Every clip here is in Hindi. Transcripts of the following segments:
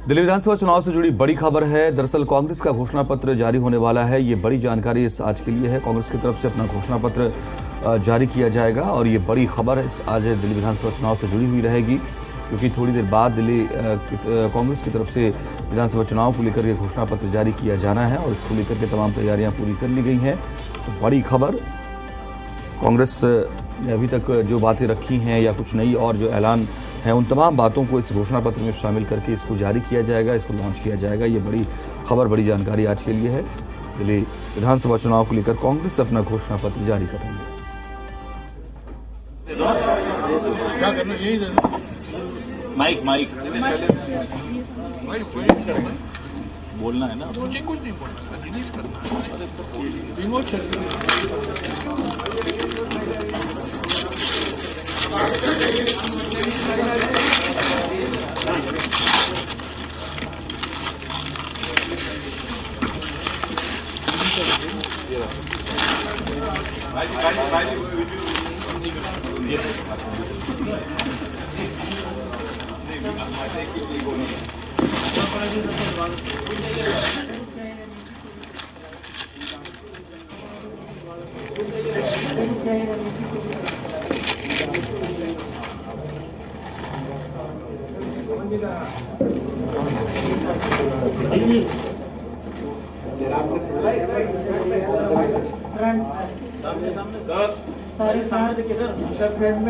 दिल्ली विधानसभा चुनाव से जुड़ी बड़ी खबर है। दरअसल कांग्रेस का घोषणा पत्र जारी होने वाला है। ये बड़ी जानकारी इस आज के लिए है। कांग्रेस की तरफ से अपना घोषणा पत्र जारी किया जाएगा और ये बड़ी खबर आज दिल्ली विधानसभा चुनाव से जुड़ी हुई रहेगी, क्योंकि थोड़ी देर बाद दिल्ली कांग्रेस की तरफ से विधानसभा चुनाव को लेकर के घोषणा पत्र जारी किया जाना है और इसको लेकर के तमाम तैयारियां पूरी कर ली गई हैं। तो बड़ी खबर, कांग्रेस ने अभी तक जो बातें रखी हैं या कुछ नई और जो ऐलान है उन तमाम बातों को इस घोषणा पत्र में शामिल करके इसको जारी किया जाएगा, इसको लॉन्च किया जाएगा। ये बड़ी खबर, बड़ी जानकारी आज के लिए है। दिल्ली विधानसभा चुनाव को लेकर कांग्रेस अपना घोषणा पत्र जारी कर रही है। माइक बोलना है ना, मुझे कुछ नहीं बोलना, रिलीज करना है, रिमोट चल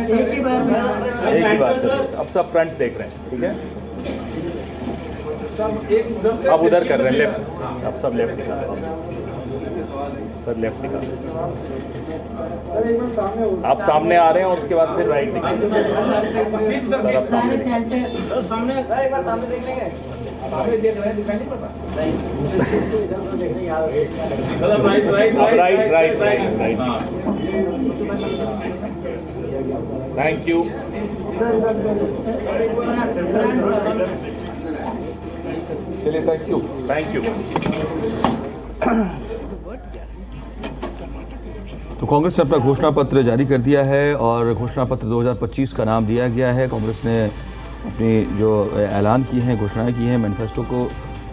एक ही बार सर, अब सब फ्रंट देख रहे हैं, ठीक है? अब उधर कर रहे हैं लेफ्ट, अब सब लेफ्ट निकाल, सर लेफ्ट निकाल, आप सामने आ रहे हैं और उसके बाद फिर राइट निकाल, सर आप सामने एक बार सामने देख लेंगे, सामने देख रहे हैं, दिखाई नहीं पड़ता, राइट, थैंक यू। चलिए, थैंक यू। तो कांग्रेस ने अपना घोषणा पत्र जारी कर दिया है और घोषणा पत्र 2025 का नाम दिया गया है। कांग्रेस ने अपनी जो ऐलान किए हैं, घोषणाएं की हैं, मैनिफेस्टो को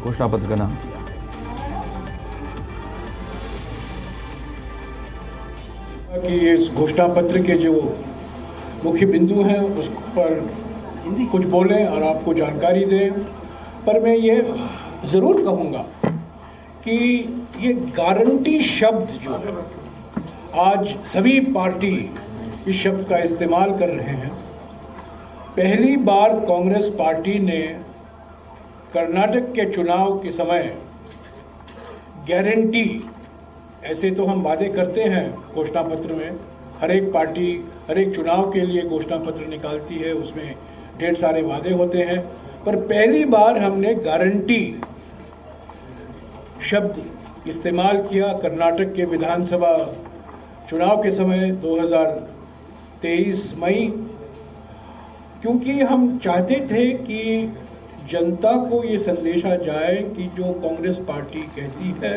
घोषणा पत्र का नाम दिया। कि इस घोषणा पत्र के जो मुख्य बिंदु हैं उस पर कुछ बोलें और आपको जानकारी दें, पर मैं ये ज़रूर कहूँगा कि ये गारंटी शब्द जो है, आज सभी पार्टी इस शब्द का इस्तेमाल कर रहे हैं। पहली बार कांग्रेस पार्टी ने कर्नाटक के चुनाव के समय गारंटी, ऐसे तो हम वादे करते हैं घोषणा पत्र में, हर एक पार्टी हर एक चुनाव के लिए घोषणा पत्र निकालती है, उसमें ढेर सारे वादे होते हैं, पर पहली बार हमने गारंटी शब्द इस्तेमाल किया कर्नाटक के विधानसभा चुनाव के समय 2023 मई, क्योंकि हम चाहते थे कि जनता को ये संदेशा जाए कि जो कांग्रेस पार्टी कहती है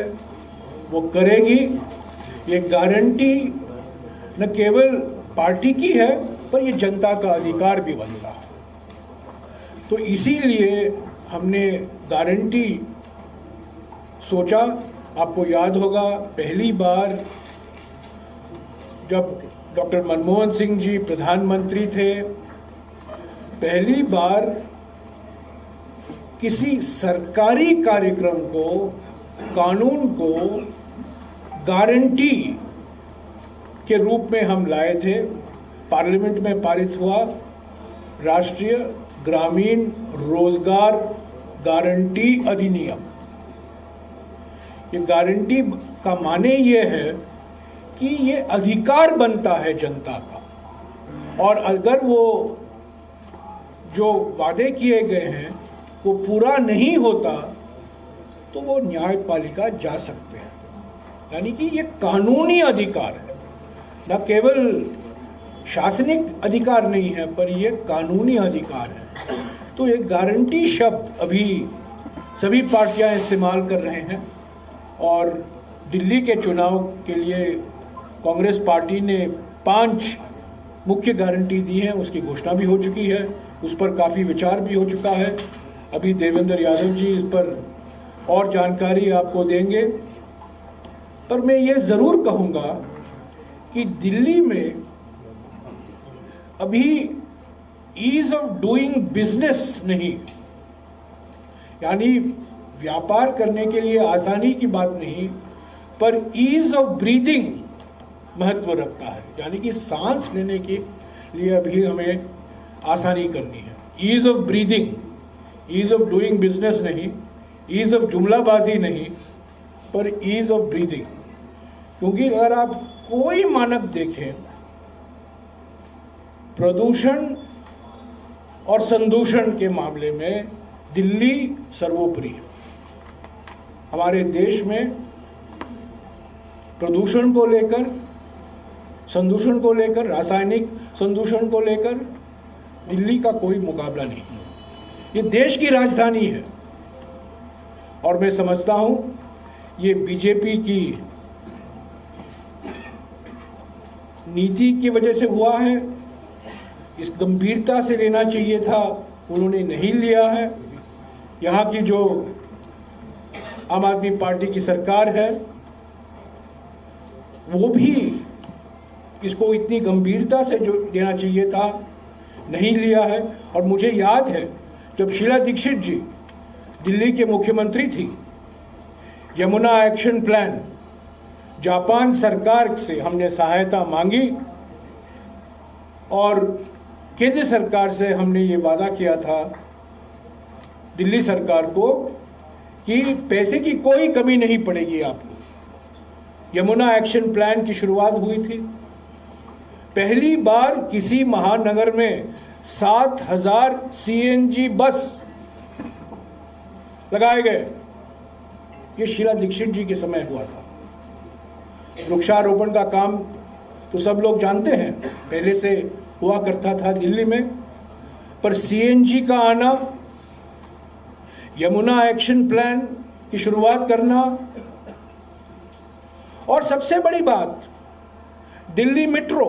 वो करेगी। ये गारंटी न केवल पार्टी की है, पर ये जनता का अधिकार भी बनता है। तो इसीलिए हमने गारंटी सोचा। आपको याद होगा, पहली बार जब डॉक्टर मनमोहन सिंह जी प्रधानमंत्री थे, पहली बार किसी सरकारी कार्यक्रम को, कानून को गारंटी के रूप में हम लाए थे। पार्लियामेंट में पारित हुआ राष्ट्रीय ग्रामीण रोजगार गारंटी अधिनियम। ये गारंटी का माने ये है कि ये अधिकार बनता है जनता का, और अगर वो जो वादे किए गए हैं वो पूरा नहीं होता तो वो न्यायपालिका जा सकते हैं। यानी कि ये कानूनी अधिकार है, न केवल शासनिक अधिकार नहीं है, पर ये कानूनी अधिकार है। तो ये गारंटी शब्द अभी सभी पार्टियां इस्तेमाल कर रहे हैं और दिल्ली के चुनाव के लिए कांग्रेस पार्टी ने 5 मुख्य गारंटी दी है, उसकी घोषणा भी हो चुकी है, उस पर काफ़ी विचार भी हो चुका है अभी देवेंद्र यादव जी इस पर और जानकारी आपको देंगे। पर मैं ये ज़रूर कहूँगा कि दिल्ली में अभी ईज ऑफ डूइंग बिजनेस नहीं, यानी व्यापार करने के लिए आसानी की बात नहीं, पर ईज ऑफ ब्रीदिंग महत्व रखता है, यानी कि सांस लेने के लिए अभी हमें आसानी करनी है। Ease of breathing, ease of doing business नहीं, ईज ऑफ जुमलाबाजी नहीं, पर ईज ऑफ ब्रीदिंग। क्योंकि अगर आप कोई मानक देखें, प्रदूषण और संदूषण के मामले में दिल्ली सर्वोपरि है। हमारे देश में प्रदूषण को लेकर, संदूषण को लेकर, रासायनिक संदूषण को लेकर दिल्ली का कोई मुकाबला नहीं है। ये देश की राजधानी है और मैं समझता हूं ये बीजेपी की नीति की वजह से हुआ है। इस गंभीरता से लेना चाहिए था, उन्होंने नहीं लिया है। यहाँ की जो आम आदमी पार्टी की सरकार है वो भी इसको इतनी गंभीरता से जो लेना चाहिए था नहीं लिया है। और मुझे याद है जब शीला दीक्षित जी दिल्ली के मुख्यमंत्री थी, यमुना एक्शन प्लान जापान सरकार से हमने सहायता मांगी और केंद्र सरकार से हमने ये वादा किया था दिल्ली सरकार को कि पैसे की कोई कमी नहीं पड़ेगी आपको। यमुना एक्शन प्लान की शुरुआत हुई थी। पहली बार किसी महानगर में 7,000 सीएनजी बस लगाए गए। ये शीला दीक्षित जी के समय हुआ था। वृक्षारोपण का काम तो सब लोग जानते हैं, पहले से हुआ करता था दिल्ली में, पर सीएनजी का आना, यमुना एक्शन प्लान की शुरुआत करना, और सबसे बड़ी बात दिल्ली मेट्रो।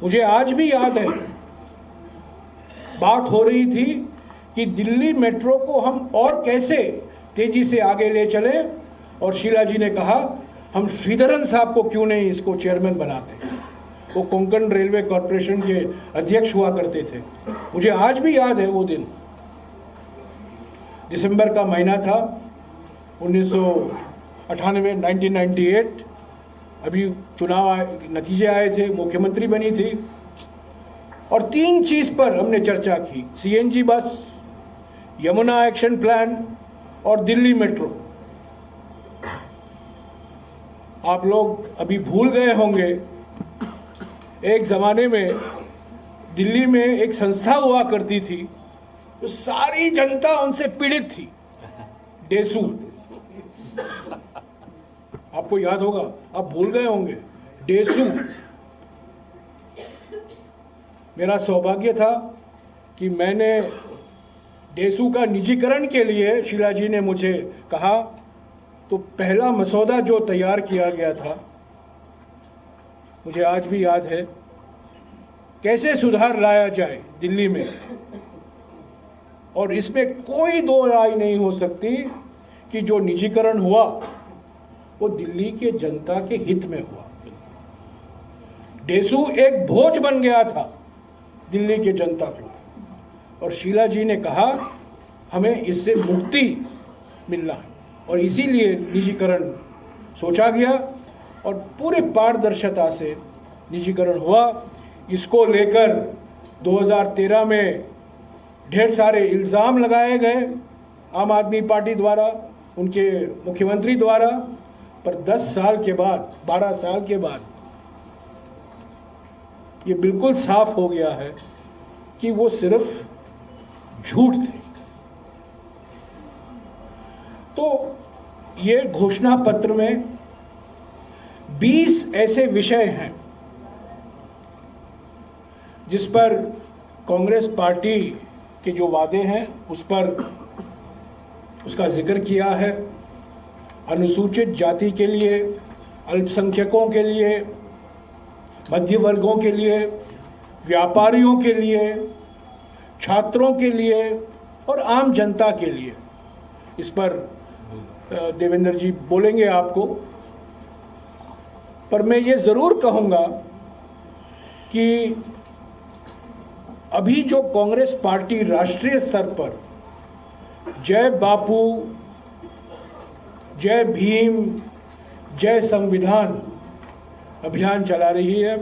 मुझे आज भी याद है, बात हो रही थी कि दिल्ली मेट्रो को हम और कैसे तेजी से आगे ले चले, और शीला जी ने कहा हम श्रीधरन साहब को क्यों नहीं इसको चेयरमैन बनाते। वो कोंकण रेलवे कॉरपोरेशन के अध्यक्ष हुआ करते थे। मुझे आज भी याद है वो दिन, दिसंबर का महीना था 1998, 1998। अभी चुनाव नतीजे आए थे, मुख्यमंत्री बनी थी, और 3 चीज पर हमने चर्चा की: CNG bus, Yamuna action plan और दिल्ली मेट्रो। आप लोग अभी भूल गए होंगे, एक जमाने में दिल्ली में एक संस्था हुआ करती थी तो सारी जनता उनसे पीड़ित थी, डेसू। आपको याद होगा, आप भूल गए होंगे, डेसू। मेरा सौभाग्य था कि मैंने डेसू का निजीकरण के लिए, शीला जी ने मुझे कहा, तो पहला मसौदा जो तैयार किया गया था, मुझे आज भी याद है, कैसे सुधार लाया जाए दिल्ली में। और इसमें कोई दो राय नहीं हो सकती कि जो निजीकरण हुआ वो दिल्ली के जनता के हित में हुआ। डेसू एक बोझ बन गया था दिल्ली के जनता को, और शीला जी ने कहा हमें इससे मुक्ति मिलना है, और इसीलिए निजीकरण सोचा गया और पूरे पारदर्शिता से निजीकरण हुआ। इसको लेकर 2013 में ढेर सारे इल्ज़ाम लगाए गए आम आदमी पार्टी द्वारा, उनके मुख्यमंत्री द्वारा, पर 10 साल के बाद, 12 साल के बाद ये बिल्कुल साफ हो गया है कि वो सिर्फ झूठ थे। तो ये घोषणा पत्र में 20 ऐसे विषय हैं जिस पर कांग्रेस पार्टी के जो वादे हैं उस पर उसका जिक्र किया है। अनुसूचित जाति के लिए, अल्पसंख्यकों के लिए, मध्य वर्गों के लिए, व्यापारियों के लिए, छात्रों के लिए, और आम जनता के लिए। इस पर देवेंद्र जी बोलेंगे आपको, पर मैं ये ज़रूर कहूँगा कि अभी जो कांग्रेस पार्टी राष्ट्रीय स्तर पर जय बापू, जय भीम, जय संविधान अभियान चला रही है,